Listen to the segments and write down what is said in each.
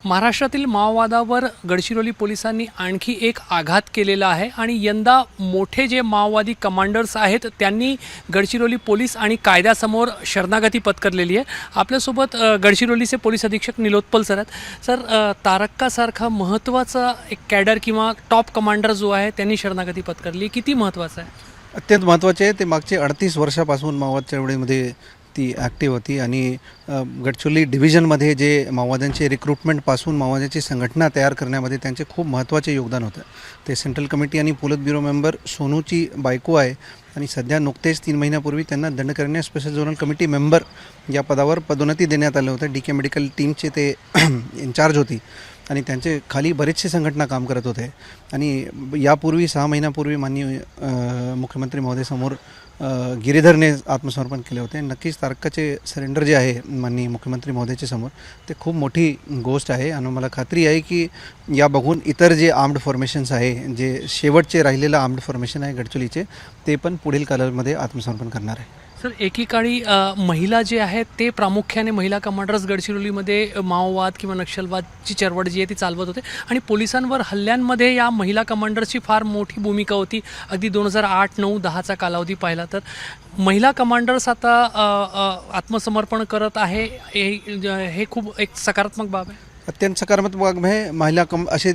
महाराष्ट्रातील माओवादावर गडचिरोली पोलिसांनी आणखी एक आघात केलेला आहे आणि यंदा मोठे जे माओवादी कमांडर्स आहेत त्यांनी गडचिरोली पोलीस आणि कायद्यासमोर शरणागती पत्करलेली आहे। आपल्यासोबत गडचिरोलीचे पोलीस अधीक्षक निलोत्पल सर आहेत। सर, तारक्कासारखा महत्त्वाचा एक कॅडर किंवा टॉप कमांडर जो आहे त्यांनी शरणागती पत्करली, किती महत्त्वाचं आहे? अत्यंत महत्त्वाचे आहे। ते मागचे 38 वर्षापासून माओवाद चळवळीमध्ये ती ॲक्टिव्ह होती आणि गडचिरोली डिव्हिजनमध्ये जे माओवाद्यांचे रिक्रुटमेंटपासून माओवाद्यांची संघटना तयार करण्यामध्ये त्यांचे खूप महत्त्वाचे योगदान होतं। ते सेंट्रल कमिटी आणि पोलिट ब्युरो मेंबर सोनूची बायको आहे आणि सध्या नुकतेच 3 महिन्यापूर्वी त्यांना Dandakaranya special zonal committee member या पदावर पदोन्नती देण्यात आलं होतं। DK मेडिकल टीमचे ते इन्चार्ज होती आणि त्यांचे खाली बरेचसे संघटना काम करत होते आणि यापूर्वी 6 महिन्यापूर्वी माननीय मुख्यमंत्री महोदयसमोर गिरीधरने आत्मसमर्पण केले होते। नक्कीच तारक्काचे सरेंडर जे आहे माननीय मुख्यमंत्री महोदयाच्या समोर ते खूप मोठी गोष्ट आहे आणि मला खात्री आहे की या बघून इतर जे आर्म्ड फॉर्मेशन्स आहे, जे शेवटचे राहिलेलं आर्म्ड फॉर्मेशन आहे गडचिरोलीचे, ते पण पुढील कालावधीमध्ये आत्मसमर्पण करणार आहे। सर, एकीकाळी महिला जे आहेत ते प्रामुख्याने महिला कमांडर्स गडचिरोलीमध्ये माओवाद किंवा नक्षलवादची चळवळ जी आहे ती चालवत होते आणि पोलिसांवर हल्ल्यांमध्ये या महिला कमांडर्सची फार मोठी भूमिका होती। अगदी 2008, 9, 10चा कालावधी पाहिला तर महिला कमांडर्स आता आत्मसमर्पण करत आहे, हे खूप एक सकारात्मक बाब आहे। अत्यंत सकारात्मक बाब आहे। महिला असे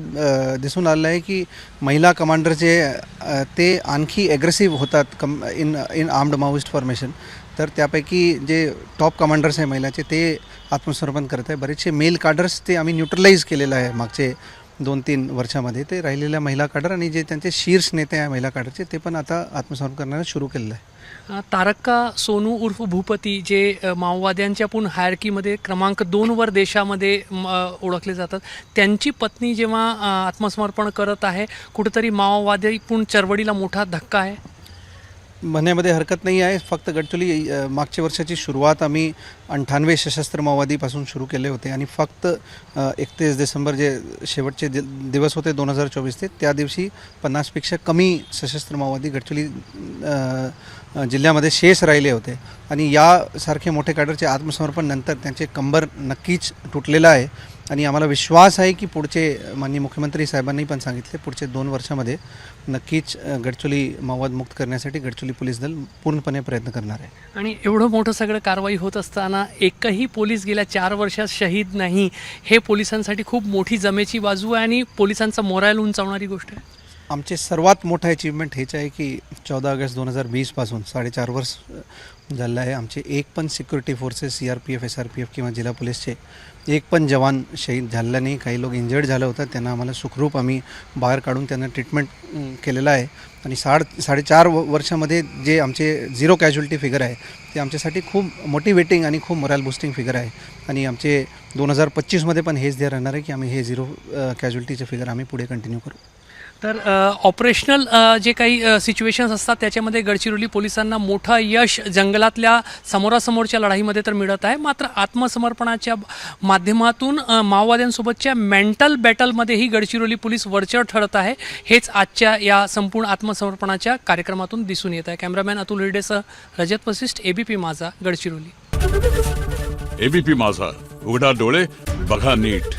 दिसून आलं आहे की महिला कमांडर जे ते आणखी ॲग्रेसिव्ह होतात इन आर्म्ड माओइस्ट फॉर्मेशन। तर त्यापैकी जे टॉप कमांडर्स आहे महिलाचे ते आत्मसमर्पण करत आहे। बरेचसे मेल कॅडर्स ते आम्ही न्यूट्रलाइज केलेलं आहे मागचे 2-3 वर्षामध्ये। ते राहिलेल्या महिला कॅडर आणि जे त्यांचे शीर्ष नेते आहे महिला कॅडरचे ते पण आता आत्मसमर्पण करण्याला सुरू केलेलं आहे। तारक्का सोनू उर्फ भूपती जे माओवाद्यांच्या पण हायरकीमध्ये क्रमांक 2 वर देशामध्ये ओळखले जातात, त्यांची पत्नी जेव्हा आत्मसमर्पण करत आहे, कुठेतरी माओवादी पण चळवळीला मोठा धक्का आहे म्हणण्यामध्ये हरकत नाही आहे। फक्त गडचिरोली मागच्या वर्षाची सुरुवात आम्ही 98 सशस्त्र माओवादीपासून सुरू केले होते आणि फक्त 31 डिसेंबर जे शेवटचे दिवस होते 2024 ते त्या दिवशी 50पेक्षा कमी सशस्त्र माओवादी गडचिरोली जिल्ह्यामध्ये शेष राहिले होते आणि यासारखे मोठे कॅडरचे आत्मसमर्पण नंतर त्यांचे कंबर नक्कीच तुटलेलं आहे आणि आम्हाला विश्वास आहे की पुढचे माननीय मुख्यमंत्री साहेबांनी पण सांगितले पुढचे 2 वर्षामध्ये नक्कीच गडचिरोली माओवाद मुक्त करण्यासाठी गडचिरोली पोलीस दल पूर्णपणे प्रयत्न करणार आहे। आणि एवढं मोठं सगळं कारवाई होत असताना एकही पोलीस गेल्या 4 वर्षात शहीद नाही, हे पोलिसांसाठी खूप मोठी जमेची बाजू आहे आणि पोलिसांचा मोराल उंचावणारी गोष्ट आहे। आमचे सर्वात मोठं अचीवमेंट हेच आहे की 14 ऑगस्ट 2020 पासून 4.5 वर्ष झालं आहे। आमचे एक पण सिक्युरिटी फोर्सेस CRPF SRPF किंवा जिल्हा पोलीसचे एक पण जवान शहीद झालेला नाही। काही लोक इंजर्ड झालं होतं, त्यांना आम्हाला सुखरूप आम्ही बाहेर काढून त्यांना ट्रीटमेंट केलेलं आहे आणि 4.5 वर्षामध्ये जे आमचे 0 कॅज्युअल्टी फिगर आहे ते आमच्यासाठी खूप मोटिवेटिंग आणि खूप मोरल बूस्टिंग फिगर आहे आणि आमचे 2025मध्ये पण हेच ध्येय राहणार आहे की आम्ही हे 0 कॅज्युअल्टीचे फिगर आम्ही पुढे कंटिन्यू करू। तर ऑपरेशनल जे काही सिच्युएशन्स असतात त्याच्यामध्ये गडचिरोली पोलिसांना मोठं यश जंगलातल्या समोरासमोरच्या लढाईमध्ये तर मिळत आहे, मात्र आत्मसमर्पणाच्या माध्यमातून माओवाद्यांसोबतच्या मेंटल बॅटलमध्येही गडचिरोली पोलीस वरचढ ठरत आहे। हेच आजच्या या संपूर्ण आत्मसमर्पणाच्या कार्यक्रमातून दिसून येत आहे। कॅमेरामॅन अतुल हिरडेसह रजत वसिष्ठ, ABP माझा, गडचिरोली। ABP माझा, उघडा डोळे बघा नीट।